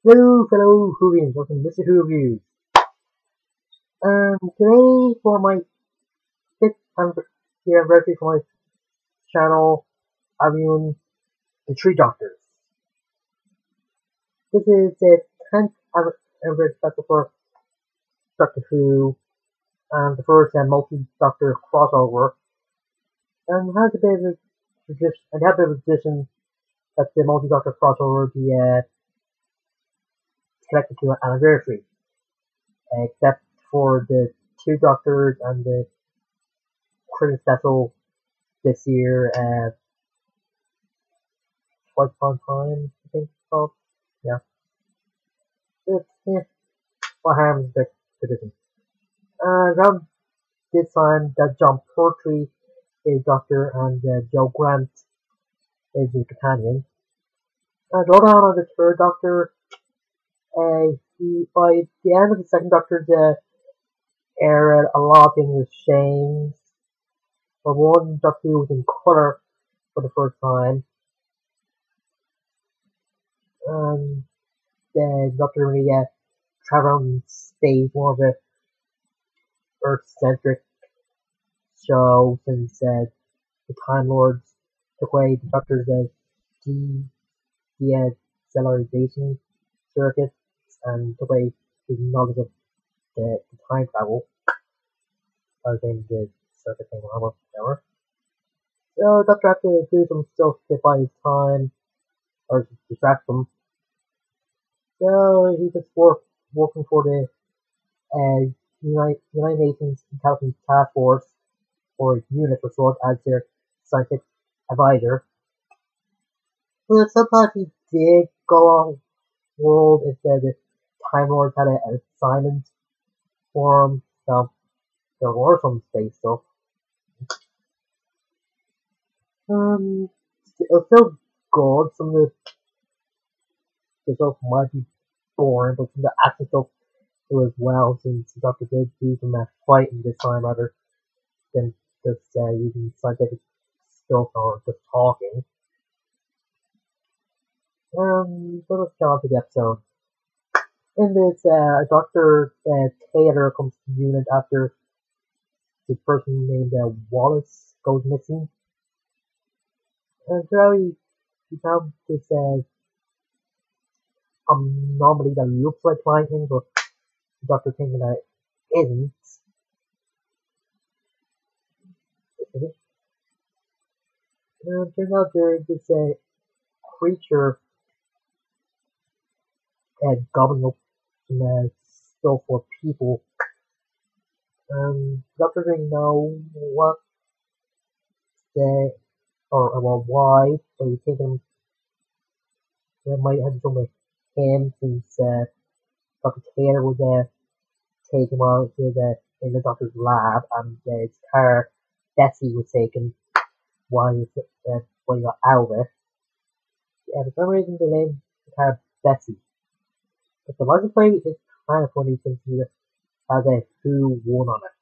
Hello, fellow Whovians, welcome to Mr.Who Reviews. Today, for my 5th year anniversary for my channel, I'm reviewing The Three Doctors. This is the 10th anniversary special for Doctor Who, and the first multi-Doctor crossover, and has a bit of a tradition, that the multi-Doctor crossover be connected to an anniversary, except for the two Doctors and the Christmas special this year, Twice Upon Time, I think it's called. Yeah. What harm is the tradition? Around this time, that John Pertwee is Doctor and Joe Grant is his companion. Going on the third Doctor, by the end of the second Doctor's era, a lot of things was changed. For one, Doctor Who was in colour for the first time. And Doctor really travel around in space, more of a Earth-centric show, since the Time Lords took away the Doctor's decelerization circuit and took away his knowledge of the time travel. I was saying the circuit thing, whatever. So Doctor had to do some stuff to buy his time, or distract him. So he just working for the United Nations Intelligence Task Force, or UNIT for short, as their scientific advisor. But sometimes he did go on world if the Time Lords had an assignment for him, so there were some space stuff. It was still good. Some of the stuff might be boring, but some of the action stuff as well, since the Doctor did do some fighting this time rather than just using scientific stuff or just talking. So let's get on to the episode. In this, Dr. Taylor comes to the unit after this person named Wallace goes missing. And so he found this anomaly that looks like lightning, but the Doctor thinking that it isn't. And it turns out there is this creature gobbling up some stuff for people. Doctor didn't know what or why, so he's thinking it might have something with him, since Dr. Taylor would take him out to in the Doctor's lab, and his car Bessie was taken while he got out of it. Yeah, for some reason they named the car Bessie. But the license plate is kind of funny, since it has a Who won on it.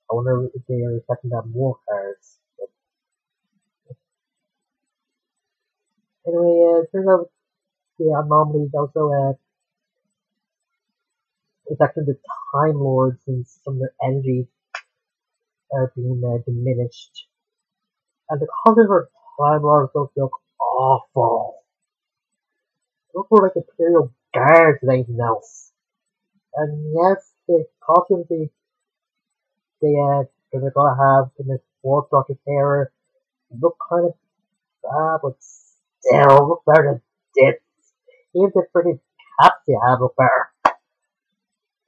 I wonder if they are expecting to have more cars. But anyway, it turns out the anomaly is also affecting the Time Lords, since some of their energies are being diminished. And the colors for Time Lords don't look awful. They look more like Imperial Guards than anything else. And yes, the costumes they're gonna have in this fourth Doctor era look kind of bad, but still look better than this. Even the freaking caps they have look better.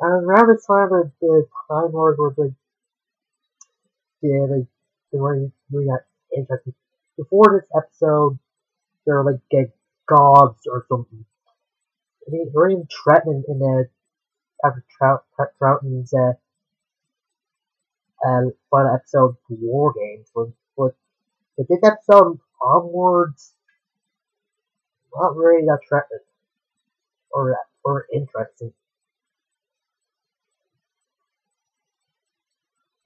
And around this time, the Time Lords were they weren't really that interesting. Before this episode, they were like gods or something. They were even threatening in the after Troughton's final episode War Games, but this episode onwards, not really that threatening or interesting.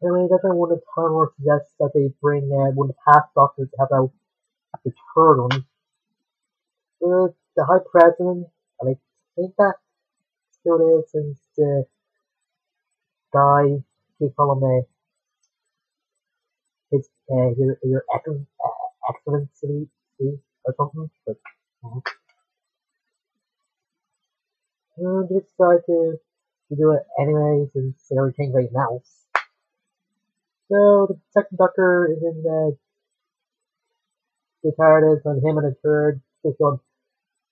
Anyway, that's when the Time Lord suggests that they bring one of the past Doctors to help out the third one. But the High President, and I think that's who it is, since the guy, he call him your excellency or something. But they decide to do it anyways, since everything right now. So the second Doctor is in the TARDIS, and him and the third just on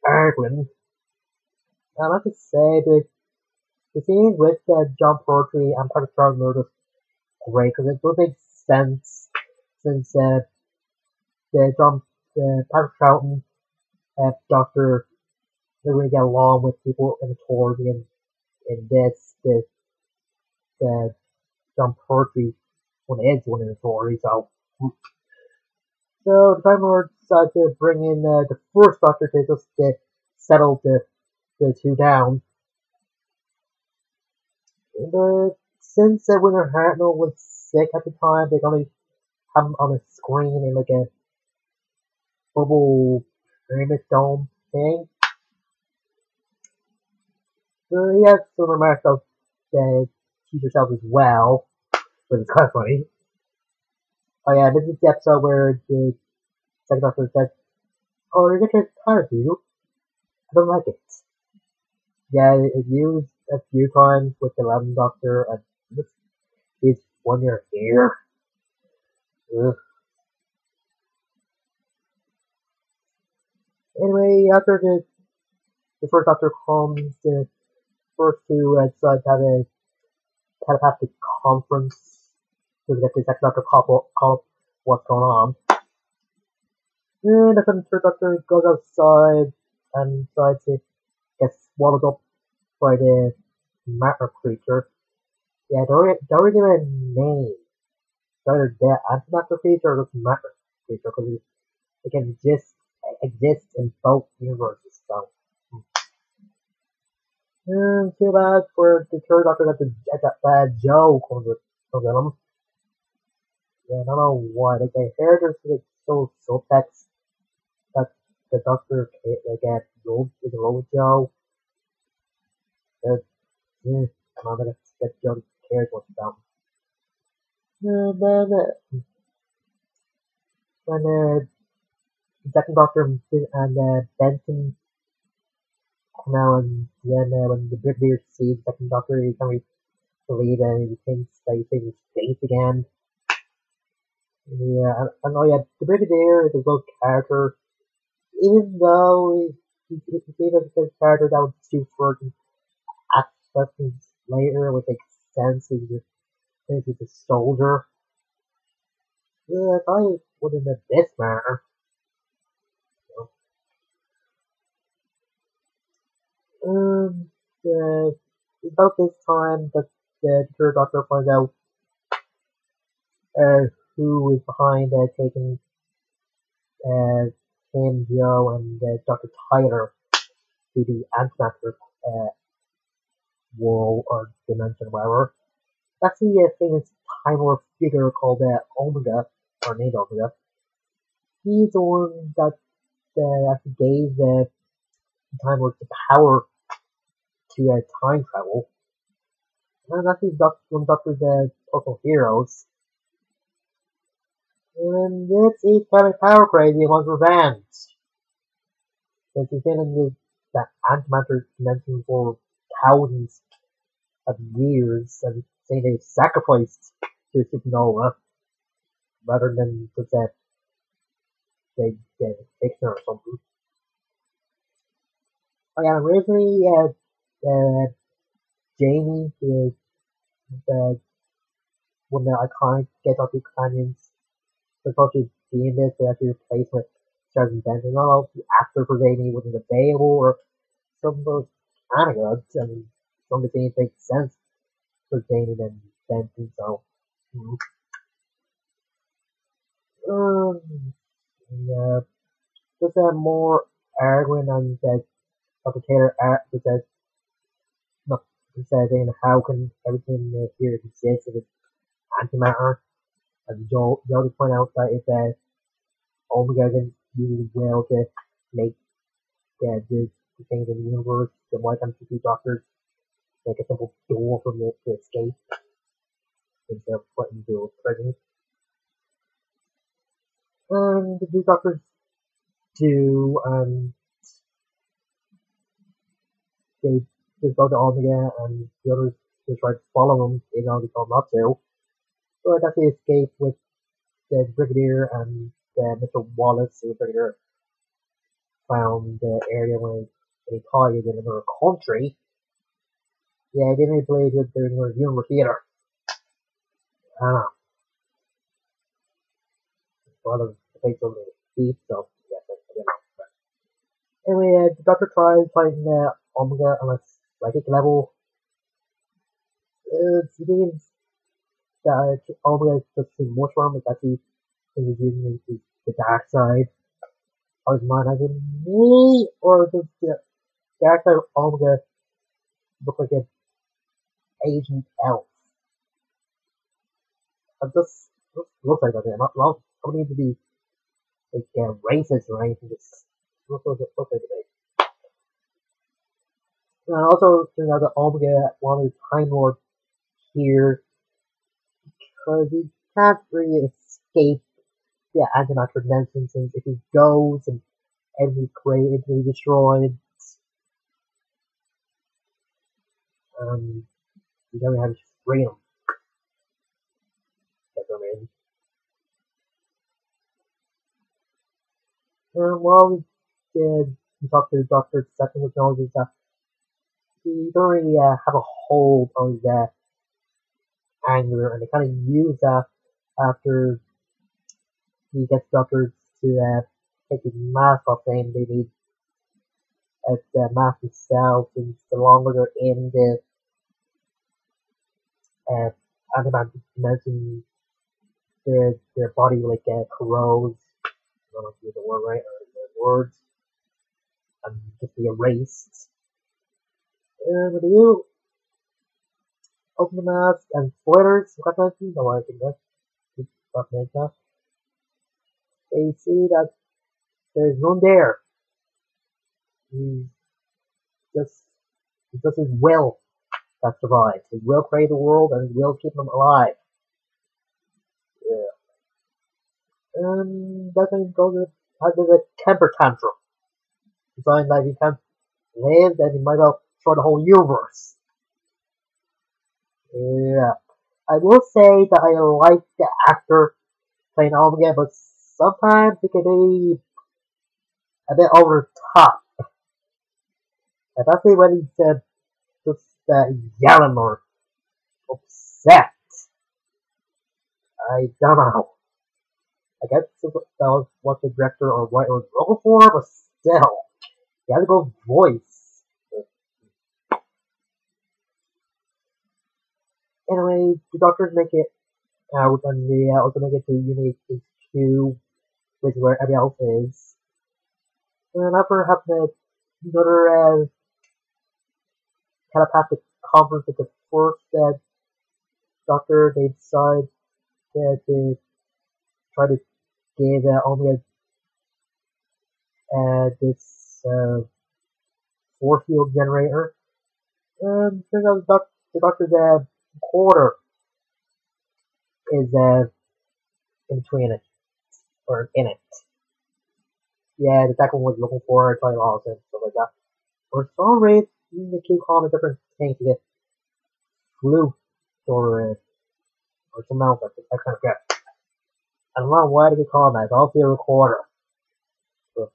arguing. And I have to say the scenes with John Pertwee and Patrick Troughton are just great, because it does make sense, since Patrick Troughton Doctor, they really get along with people in authority, and in the John Pertwee one is one in authority. So the Time Lord decided to bring in the first Doctor to just settle the two down. But since Winter Hartnell was sick at the time, they only have him on a screen in like a bubble pyramid dome thing. So he has some remarks about the teacher self as well, but it's kind of funny. Oh yeah, this is the episode where the second Doctor said, "Oh, you're getting tired, do you? I don't like it." Yeah, it's used a few times with the 11th Doctor, and this is 1 year here. Ugh. Anyway, after the first Doctor comes, the first two decide to have a telepathic conference to get the second Doctor call up what's going on. And the third Doctor goes outside and decides to get swallowed up by the matter creature. Yeah, don't really give it a name. It's either the antimatter creature or just matter creature, because it can exist in both universes. So, too bad for the third Doctor that Joe comes with him. Yeah, I don't know why. Like, I heard there's like subtext that the Doctor loved with Joe. Yeah, I'm not gonna get Joe cares much about him. And then when the second Doctor and Benson come out, and then when the Brigadier sees the second Doctor, he can't really believe it, and he thinks that he's in space again. Yeah, and oh yeah, the Brigadier is a good character, even though he's like a good character that was too certain aspects later, which makes sense. He's a soldier. Yeah, I wouldn't have this matter. Um, about this time that the third Doctor finds out who is behind taking him, Joe, and Dr. Tyler to the antimatter world or dimension, whatever. That's the famous Time Lord figure called Omega, or named Omega. He's the one that actually gave the Time Lord the power to time travel. And that's one of Doctor's personal heroes. And this is kind of power crazy and wants revenge. Since he's been in the antimatter dimension for thousands of years, and saying they sacrificed to supernova rather than just they fix her or something. Oh yeah, originally Jamie, the one of the iconic Get Doctor companions, was supposed to be in this, but actually replaced with Sergeant Benson. I don't know if the actor for Jamie wasn't available, or some of those kind of good, and some of the scenes make sense for Jamie than Benson, so. Yeah, just more arguing on that Dr. Taylor with that not saying how can everything here exist if it's antimatter, and Joe just point out that if Omega can use his will to make the things in the universe, then why can't the two doctors make a simple door from it to escape instead of putting into a prison? And the two doctors do, they go to Omega, and the others just try to follow them, even though they told not to. But after they escape with the Brigadier and Mr. Wallace, the Brigadier found the area where they thought he was in another country. Yeah, they didn't believe that they're in another universe either. I don't know. One of the things on the beat, so yeah, I don't know. But anyway, the Doctor tries finding Omega on a psychic level. It seems that Omega just too much for him. It's actually using the dark side of his mind. As in me, or does the dark side of Omega look like an Asian elf? It just looks like that. I'm not I don't need to be like racist or anything. Just looks like it. And also turns out that Omega wanted Time Lord here because he can't really escape the antimatter dimension, since if he goes and everything's created to be destroyed, you don't have freedom. That's what I mean. While we talk to the Doctor, second acknowledges that he don't really have a hold on his anger, and they kind of use that after he gets Doctor to take his mask off, saying they need the mask itself, since the longer they're in the antimatter dimension, their body like corrodes. I don't know if you use the word right or the words, and just be erased. And when you open the mask and spoilers, no, I think that's stuff like that. They see that there's none there. He's just his will that survives. His will create the world, and his will keep them alive. Yeah. And that's when he goes has a temper tantrum. Deciding that he can't live, then he might well destroy the whole universe. Yeah. I will say that I like the actor playing Omega, but sometimes it can be a bit over the top. Especially when he's just yelling or upset. I don't know. I guess that was what the director or writer was looking for, but still, you have to go voice. Anyway, the doctors make it out, and they also make it to Unit HQ, which is where everybody else is. And after having another telepathic conference with the first doctor, they decide to try to give Omega this force field generator. And turns out the doctor's quarter is in between it, or in it. Yeah, the second one was looking for it, trying all and stuff like that. For some reason, they keep calling it different things to get flute or something else. I kind of get. I don't know why they get called that. It's also a recorder. So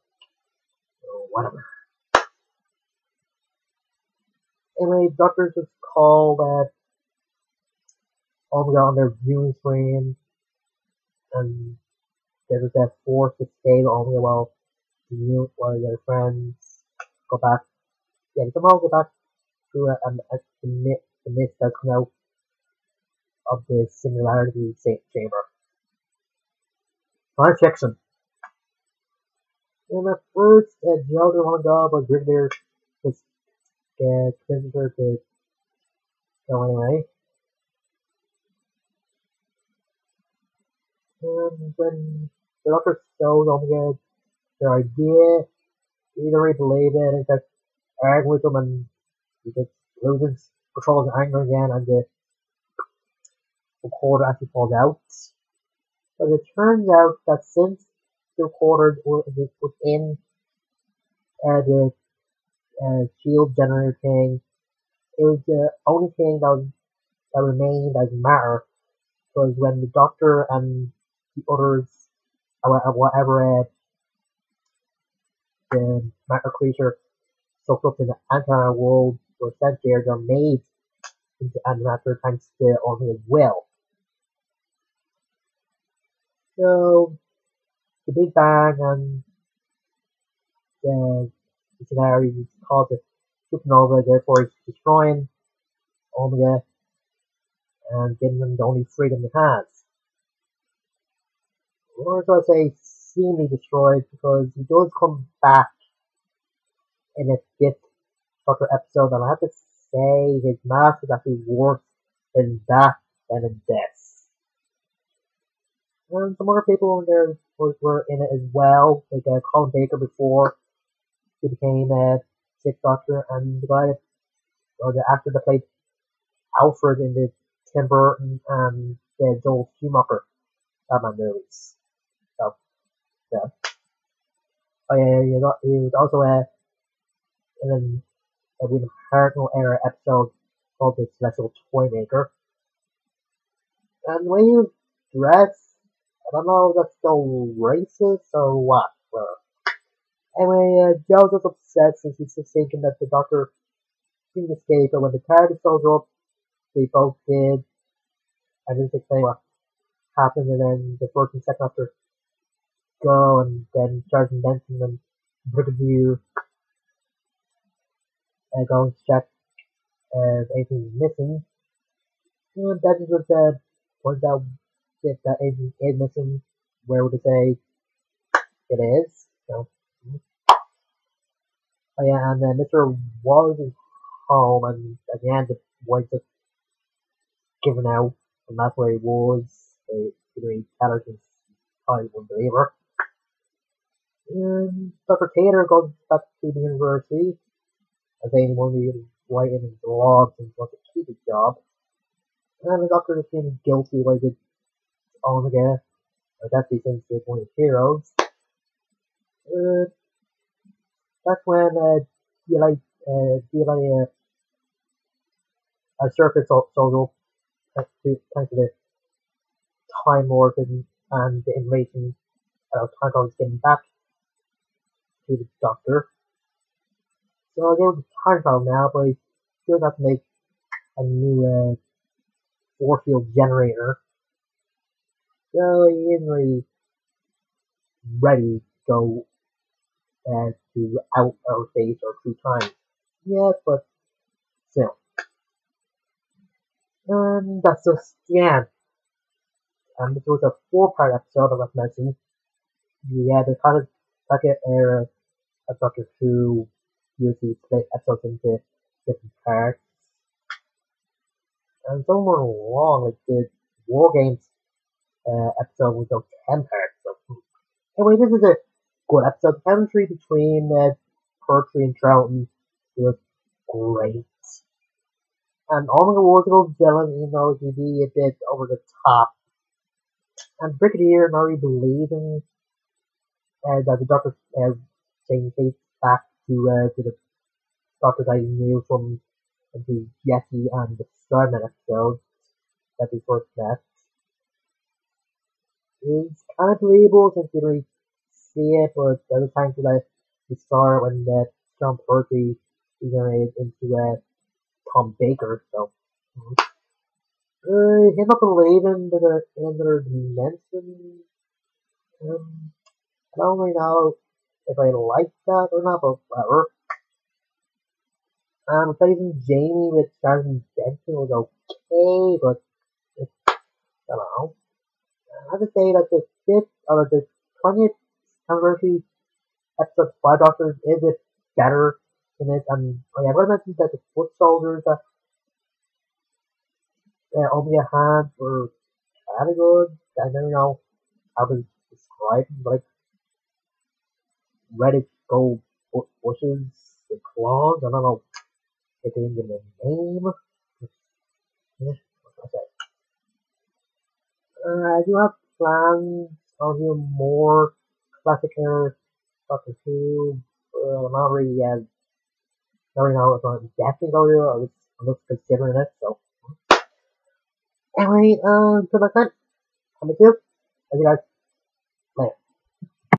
whatever. Anyway, doctors just called Omega on their viewing screen, and there's that force to stay with Omega while their friends go back. Yeah, they somehow go back to the mist that comes out of the similarity chamber. Science fiction. And at first, Geologist want to go, but Brigadier was convinced her to go anyway. And when the doctor shows Omega their idea, He doesn't really believe it, and he starts arguing with them, and he just loses control of his anger again, and the recorder actually falls out. But it turns out that since the recorder was in the shield generator thing, it was the only thing that remained as matter, because when the doctor and the others, or whatever the matter creature soaked up in the anti world were sent there, they're made into antimatter thanks to only his will. So the Big Bang and the scenario is called the supernova, therefore it's destroying Omega and giving them the only freedom it has. Or should I say seemingly destroyed, because he does come back in a fifth Doctor episode, and I have to say his mask is actually worse in that than in this. And some other people in there were in it as well, like Colin Baker before he became a Sixth Doctor, and the guy, or the actor that played Alfred in the Tim Burton and the Joel Schumacher Batman movies. So, yeah. Oh yeah, he was also in a William Hartnell era episode called The Celestial Toymaker. And when he was dressed, I don't know if that's still racist or what. Well, anyway, Joe's just upset since he's just thinking that the Doctor didn't escape, but when the TARDIS shows up, they both did. I didn't explain what happened, and then the first and second Doctor go, and then Sergeant Benson and Brigadier go and check if anything's missing. And Benson was points out if that anything is missing, where would it say it is? So, oh yeah, and then Mr. Wallace is home, and at the end the boy's just given out, and that's where he was. He tell her since probably wouldn't believe her. And Dr. Taylor goes back to the university, as anyone who is writing his blogs and wants to keep his job. And the Doctor just feeling guilty like it's Omega, or definitely since it's one of his heroes. That's when DLA a circuit shows up thanks to the Time Lord and the information Time Lord is getting back to the Doctor. So they have time travel now, but he still have to make a new force field generator. So he isn't really ready to go to outer space or through time yet, but still. And that's just the end. And this was a 4-part episode of that mentioned. We had the kind of second era of Doctor Who usually split episodes into different parts. And some were long, like the War Games episode was about 10 parts. So, anyway, this is a good episode. The chemistry between Pertwee and Troughton was great. And Omega was a good villain, even though he'd be a bit over the top. And Brigadier not really believing that the Doctor changed face back to the Doctor that he knew from the Yeti and the Starman episode that we first met. It's kind of believable since you really see it, but the other times that we saw it when John Pertwee regenerated into Tom Baker, so him not believing that they're in another dimension. I don't really know if I like that or not, but whatever. Replacing Jamie with Sergeant Benson was okay, but I don't know. I have to say that the 5th or the 20th anniversary episode 5 Doctors is a bit better than it. And I would mention that the foot soldiers that Omega had were kind of good. I don't know how to describe them, but like Reddit go bushes, the claws. I don't know if they give them a name. Yeah, what can I say? I do have plans on doing more classic era Doctor Who. Not really yet. Not really know if I'm definitely going to. I'm just considering it. So anyway, good luck then. Coming to you. Thank you guys.